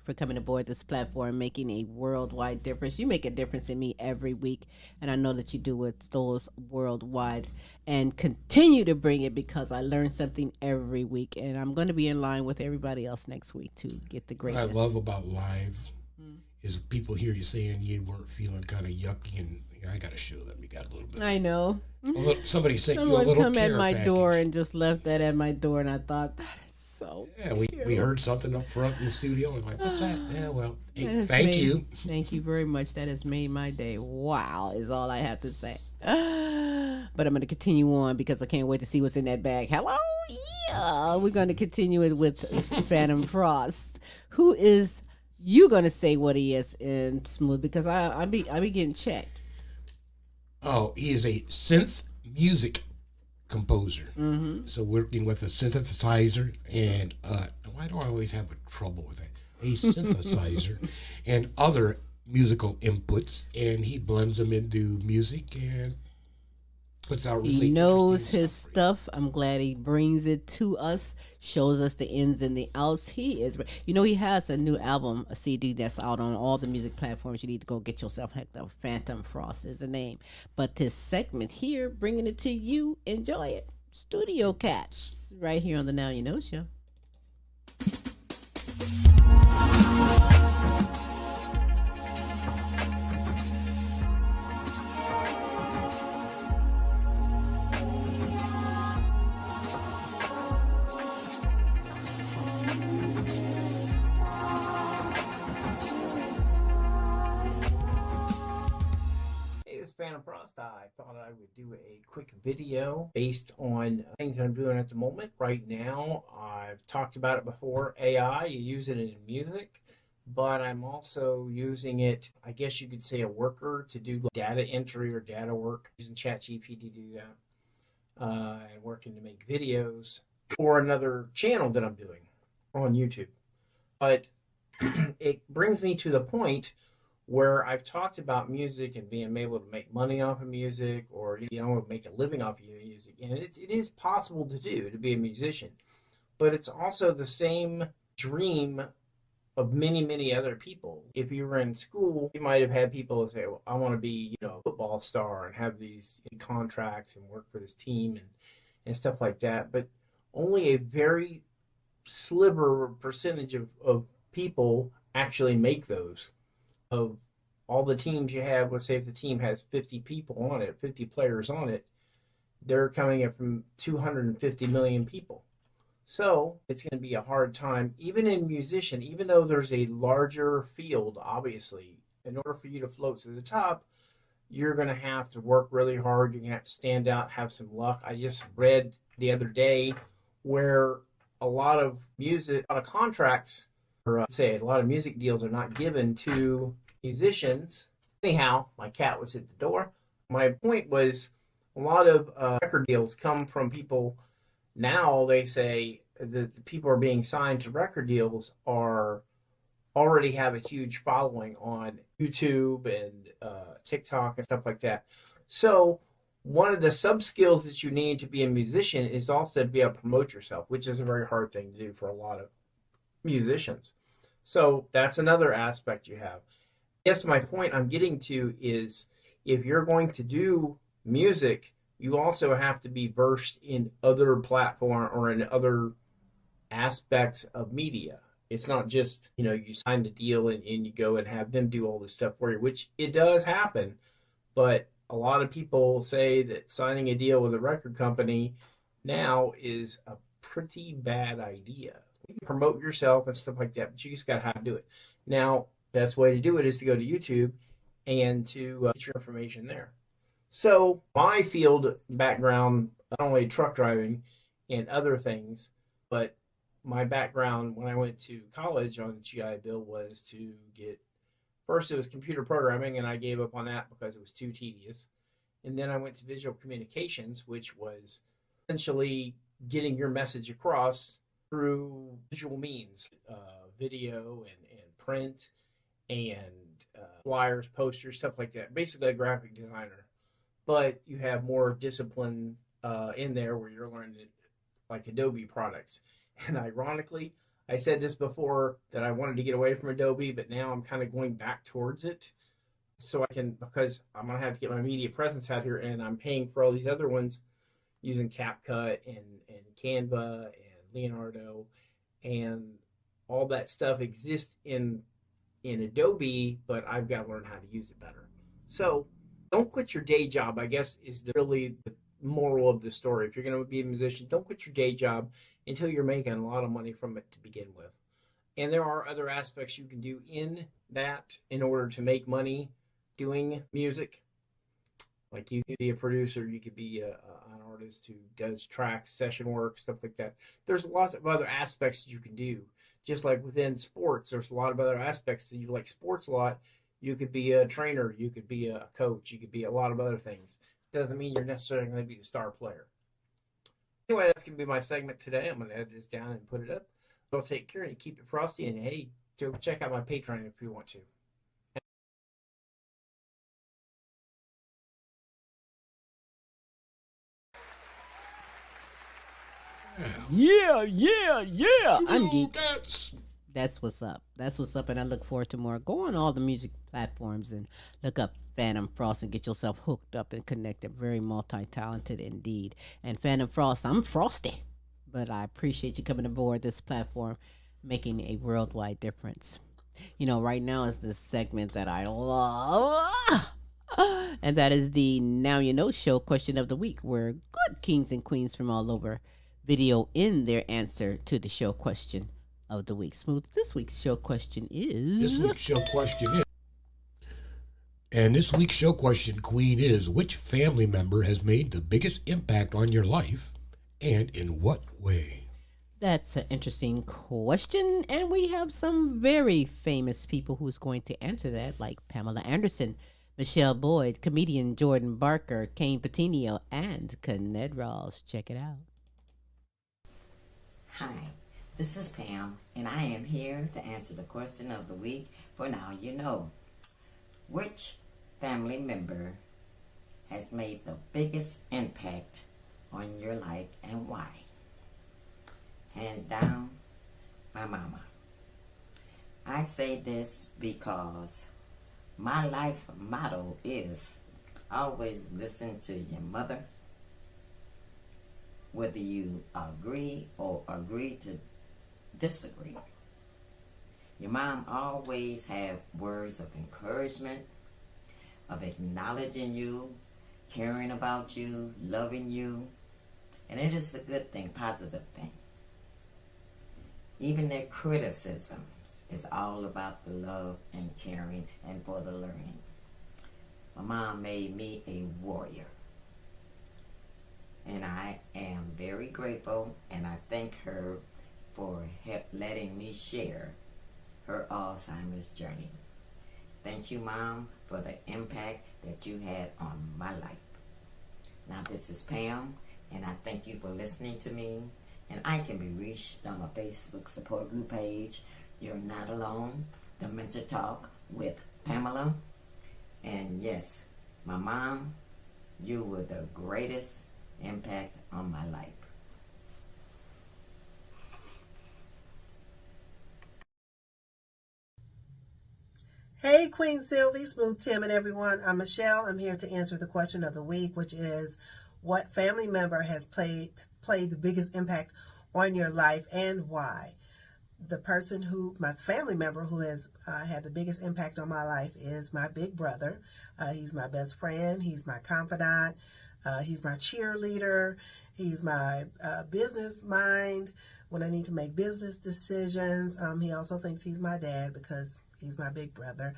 for coming aboard this platform, making a worldwide difference. You make a difference in me every week, and I know that you do it those worldwide, and continue to bring it, because I learn something every week, and I'm going to be in line with everybody else next week to get the greatness. What I love about live is people hear you saying you weren't feeling kind of yucky, and I got to show them you got a little bit. I know. Somebody sent you a Someone little come care at my package. door and just left that at my door, and I thought, that is so cute. We heard something up front in the studio, and like, what's that? Yeah, well, hey, That has thank made- you. Thank you very much. That has made my day. Wow, is all I have to say. But I'm going to continue on, because I can't wait to see what's in that bag. Hello? Yeah. We're going to continue it with Phantom Frost. Who is you going to say what he is in Smooth? Because I be getting checked. Oh, he is a synth music composer. Mm-hmm. So working with a synthesizer, and why do I always have trouble with that? A synthesizer and other musical inputs, and he blends them into music and puts out really He knows interesting his stuff. I'm glad he brings it to us, shows us the ins and the outs. He is, he has a new album, a CD that's out on all the music platforms. You need to go get yourself hooked up. Phantom Frost is the name. But this segment here, bringing it to you, enjoy it. Studio Cats, right here on the Now You Know Show. I thought I would do a quick video based on things that I'm doing at the moment. Right now, I've talked about it before, AI, you use it in music, but I'm also using it, I guess you could say, a worker to do data entry or data work, using ChatGPT to do that, and working to make videos for another channel that I'm doing on YouTube. But it brings me to the point where I've talked about music and being able to make money off of music, or make a living off of music, and it is possible to do, to be a musician. But it's also the same dream of many, many other people. If you were in school, you might have had people say, well, I want to be, a football star and have these contracts and work for this team and stuff like that. But only a very sliver percentage of people actually make those. Of all the teams you have, let's say if the team has 50 people on it, 50 players on it, they're coming in from 250 million people. So it's going to be a hard time, even in musician, even though there's a larger field, obviously, in order for you to float to the top, you're going to have to work really hard. You're going to have to stand out, have some luck. I just read the other day where a lot of music, a lot of contracts, or say a lot of music deals are not given to musicians. Anyhow, my cat was at the door. My point was a lot of record deals come from people. Now they say that the people are being signed to record deals are already have a huge following on YouTube and TikTok and stuff like that. So one of the sub skills that you need to be a musician is also to be able to promote yourself, which is a very hard thing to do for a lot of musicians. So that's another aspect you have. Yes, my point I'm getting to is if you're going to do music, you also have to be versed in other platform or in other aspects of media. It's not just, you sign a deal and you go and have them do all this stuff for you, which it does happen. But a lot of people say that signing a deal with a record company now is a pretty bad idea. You can promote yourself and stuff like that, but you just got to have to do it. Now, best way to do it is to go to YouTube and to get your information there. So my field background, not only truck driving and other things, but my background when I went to college on the GI Bill was to get, first it was computer programming, and I gave up on that because it was too tedious. And then I went to visual communications, which was essentially getting your message across through visual means, video and print and flyers, posters, stuff like that. Basically a graphic designer. But you have more discipline in there where you're learning like Adobe products. And ironically, I said this before that I wanted to get away from Adobe, but now I'm kind of going back towards it. So I can, because I'm going to have to get my media presence out here, and I'm paying for all these other ones using CapCut and Canva and Leonardo, and all that stuff exists in Adobe, but I've got to learn how to use it better. So don't quit your day job, I guess, is really the moral of the story. If you're going to be a musician, don't quit your day job until you're making a lot of money from it to begin with. And there are other aspects you can do in that in order to make money doing music. Like you could be a producer, you could be an artist who does tracks, session work, stuff like that. There's lots of other aspects that you can do. Just like within sports, there's a lot of other aspects. You like sports a lot, you could be a trainer, you could be a coach, you could be a lot of other things. Doesn't mean you're necessarily going to be the star player. Anyway, that's going to be my segment today. I'm going to edit this down and put it up. So take care and keep it frosty. And hey, go check out my Patreon if you want to. Yeah. I'm geek. That's what's up. And I look forward to more. Go on all the music platforms and look up Fantom Frost and get yourself hooked up and connected. Very multi-talented indeed. And Fantom Frost, I'm frosty, but I appreciate you coming aboard this platform, making a worldwide difference. Right now is this segment that I love, and that is the Now You Know Show question of the week, where good kings and queens from all over video in their answer to the show question of the week. Smooth, this week's show question is... And this week's show question, Queen, is which family member has made the biggest impact on your life and in what way? That's an interesting question, and we have some very famous people who's going to answer that, like Pamela Anderson, Michele Boyd, comedian Jordan Barker, Kayne Petiniot, and Kennette Rawls. Check it out. Hi, this is Pam, and I am here to answer the question of the week for Now You Know. Which family member has made the biggest impact on your life and why? Hands down, my mama. I say this because my life motto is always listen to your mother, whether you agree or agree to disagree. Your mom always have words of encouragement, of acknowledging you, caring about you, loving you, and it is a good thing, positive thing. Even their criticisms is all about the love and caring and for the learning. My mom made me a warrior, and I am very grateful, and I thank her for letting me share her Alzheimer's journey. Thank you, Mom, for the impact that you had on my life. Now, this is Pam, and I thank you for listening to me. And I can be reached on my Facebook support group page, You're Not Alone, Dementia Talk with Pamela. And yes, my mom, you were the greatest impact on my life. Hey, Queen Silvy, Smooth Tim, and everyone. I'm Michelle. I'm here to answer the question of the week, which is, what family member has played the biggest impact on your life and why? My family member who has had the biggest impact on my life is my big brother. He's my best friend. He's my confidant. He's my cheerleader. He's my business mind when I need to make business decisions. He also thinks he's my dad because he's my big brother.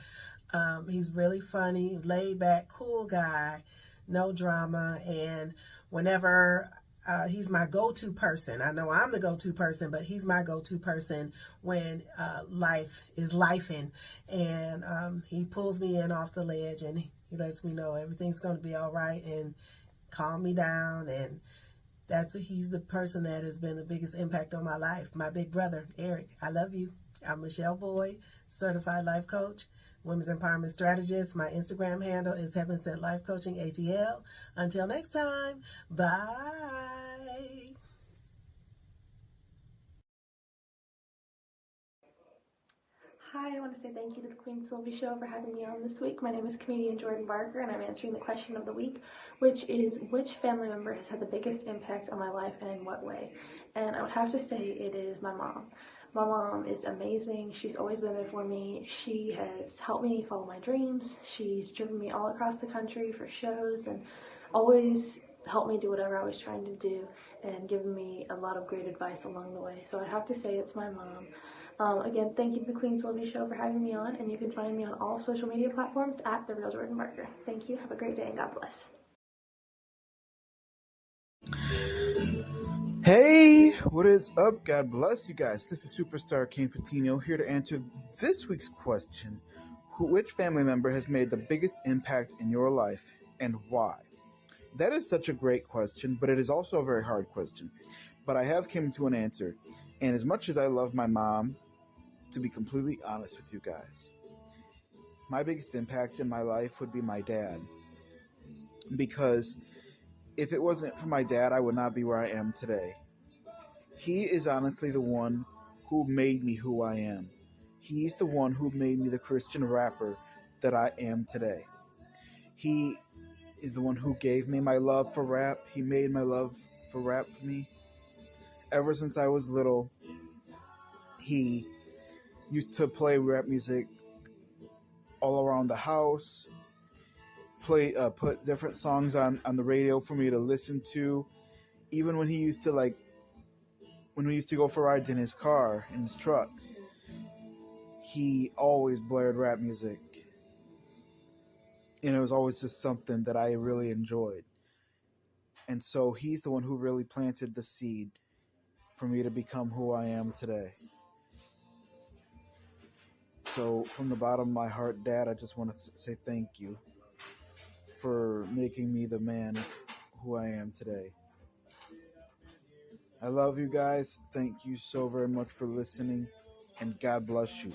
He's really funny, laid back, cool guy, no drama. And whenever he's my go-to person, I know I'm the go-to person, but he's my go-to person when life is lifing. And he pulls me in off the ledge and he lets me know everything's going to be all right and calm me down. And he's the person that has been the biggest impact on my life. My big brother, Eric. I love you. I'm Michele Boyd, certified life coach, women's empowerment strategist. My Instagram handle is Heaven Sent Life Coaching ATL. Until next time, bye. Hi, I want to say thank you to the Queen Silvy Show for having me on this week. My name is comedian Jordan Barker, and I'm answering the question of the week, which is, which family member has had the biggest impact on my life and in what way? And I would have to say it is my mom. My mom is amazing. She's always been there for me. She has helped me follow my dreams. She's driven me all across the country for shows and always helped me do whatever I was trying to do and given me a lot of great advice along the way. So I'd have to say it's my mom. Again, thank you to the Queen Silvy Show for having me on, and you can find me on all social media platforms at The Real Jordan Barker. Thank you. Have a great day, and God bless. Hey, what is up? God bless you guys. This is Superstar Kayne Petiniot here to answer this week's question. Which family member has made the biggest impact in your life and why? That is such a great question, but it is also a very hard question. But I have come to an answer. And as much as I love my mom, to be completely honest with you guys, my biggest impact in my life would be my dad. Because if it wasn't for my dad, I would not be where I am today. He is honestly the one who made me who I am. He's the one who made me the Christian rapper that I am today. He is the one who gave me my love for rap. He made my love for rap for me. Ever since I was little, he used to play rap music all around the house, put different songs on the radio for me to listen to. Even when he used to when we used to go for rides in his car, in his trucks, he always blared rap music. And it was always just something that I really enjoyed. And so he's the one who really planted the seed for me to become who I am today. So from the bottom of my heart, Dad, I just want to say thank you for making me the man who I am today. I love you guys. Thank you so very much for listening, and God bless you.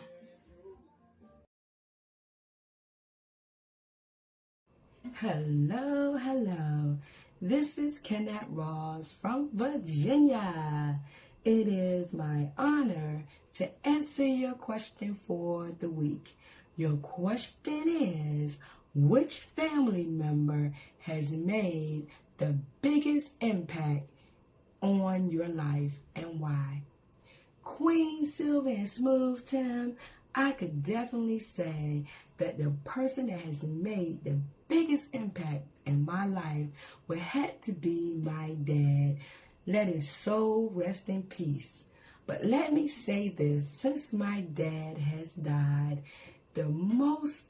Hello, hello. This is Kennette Rawls from Virginia. It is my honor to answer your question for the week. Your question is, which family member has made the biggest impact on your life and why? Queen Silvy and Smooth Tim, I could definitely say that the person that has made the biggest impact in my life would have to be my dad. Let his soul rest in peace. But let me say this, since my dad has died, the most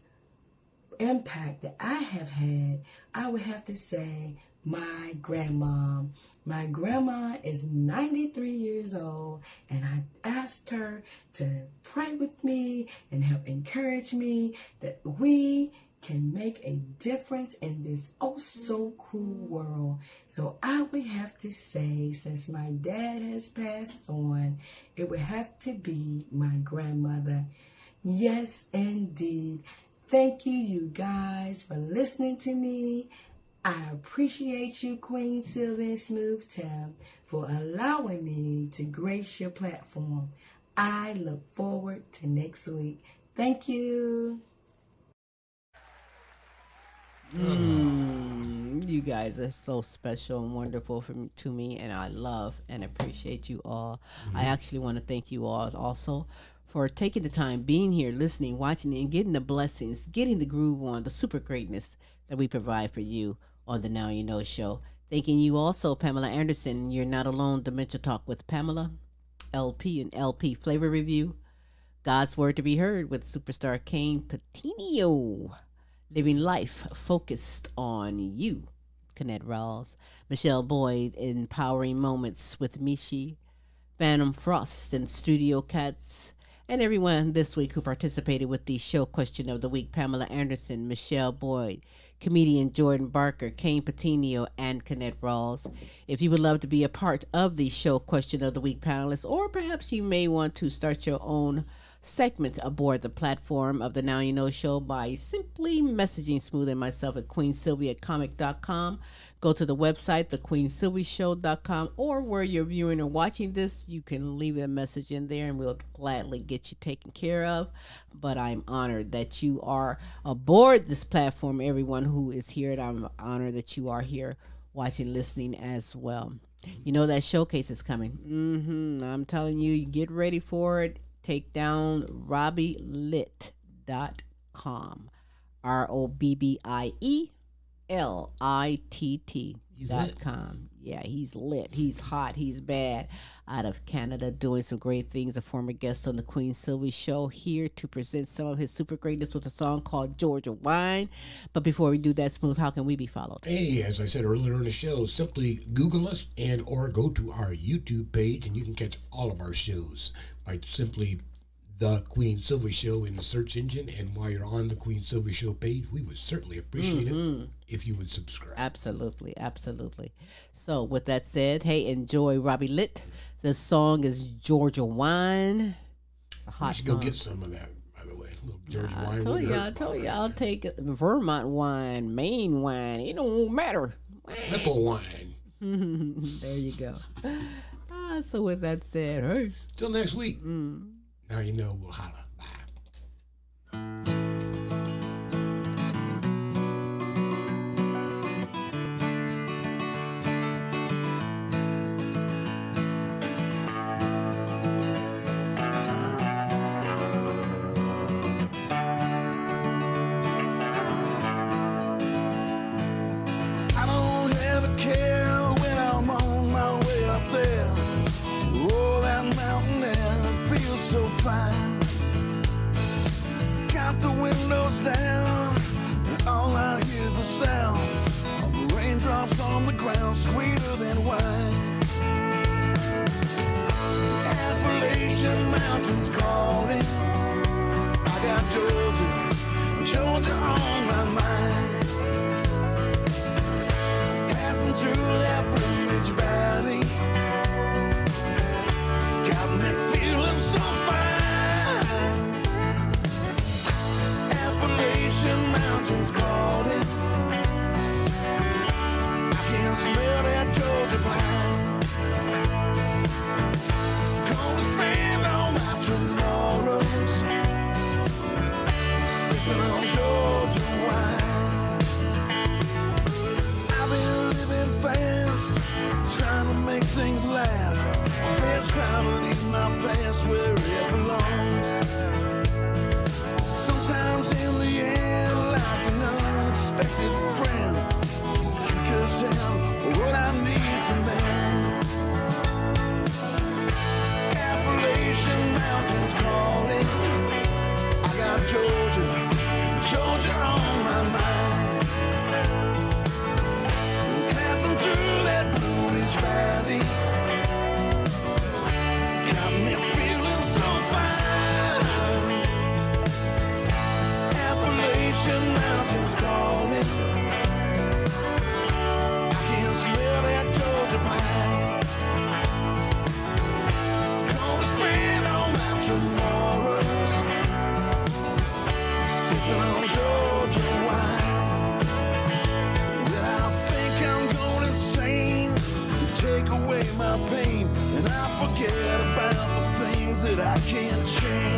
impact that I have had, I would have to say my grandma. My grandma is 93 years old, and I asked her to pray with me and help encourage me that we can make a difference in this oh so cruel world. So I would have to say, since my dad has passed on, it would have to be my grandmother. Yes, indeed. Thank you, you guys, for listening to me. I appreciate you, Queen Silvy and Smooth Tim, for allowing me to grace your platform. I look forward to next week. Thank you. You guys are so special and wonderful to me, and I love and appreciate you all. I actually want to thank you all also for taking the time, being here, listening, watching, and getting the blessings, getting the groove on, the super greatness that we provide for you on the Now You Know show. Thanking you also, Pamela Anderson. You're Not Alone, Dementia Talk with Pamela, LP and LP Flavor Review, God's Word to Be Heard with superstar Kayne Petiniot, Living Life Focused on You, Kennette Rawls, Michele Boyd, Empowering Moments with Michi, Phantom Frost and Studio Cats, and everyone this week who participated with the show question of the week, Pamela Anderson, Michele Boyd, comedian Jordan Barker, Kayne Petiniot, and Kennette Rawls. If you would love to be a part of the show question of the week panelists, or perhaps you may want to start your own segment aboard the platform of the Now You Know show by simply messaging Smooth and myself at queensylvy@comic.com. Go to the website, thequeensylvyshow.com, or where you're viewing or watching this, you can leave a message in there and we'll gladly get you taken care of. But I'm honored that you are aboard this platform, everyone who is here, and I'm honored that you are here watching, listening as well. You know that showcase is coming. I'm telling you, get ready for it. Take down RobbieLitt.com. RobbieLitt.com. Yeah, he's lit. He's hot. He's bad. Out of Canada, doing some great things. A former guest on the Queen Silvy show, here to present some of his super greatness with a song called Georgia Wine. But before we do that, Smooth, how can we be followed? Hey, as I said earlier in the show, simply Google us and or go to our YouTube page, and you can catch all of our shows by simply The Queen Silvy Show in the search engine. And while you're on the Queen Silvy Show page, we would certainly appreciate it if you would subscribe. Absolutely, absolutely. So with that said, hey, enjoy Robbie Litt. The song is Georgia Wine. It's a hot should song. Go get some of that, by the way. A little Georgia wine. I told you, I'll take Vermont wine, Maine wine. It don't matter. Ripple wine. There you go. So with that said, hey. Till next week. Now you know, we'll holla. Bye. I don't ever care when I'm on my way up there. Oh, that mountain air feels so fine. smells sweeter than wine. Appalachian Mountains calling. I got Georgia, Georgia on my mind. Passing through that Blue Ridge Valley, got me feeling so fine. Appalachian Mountains calling. I can smell that Georgia pine. Gonna spend all my tomorrows sipping on Georgia wine. I've been living fast, trying to make things last. I've been trying to leave my past where it belongs. Sometimes in the end, like an unexpected friend, you just have what I need to mend. Appalachian Mountains calling. I got Georgia, Georgia on my mind. Passing through that Blue Ridge Valley, got me feeling so fine. Appalachian Mountains calling. I can smell that Georgia pine. Gonna spend all my tomorrows sipping on Georgia wine. Well, I think I'm going insane. You take away my pain, and I forget about the things that I can't change.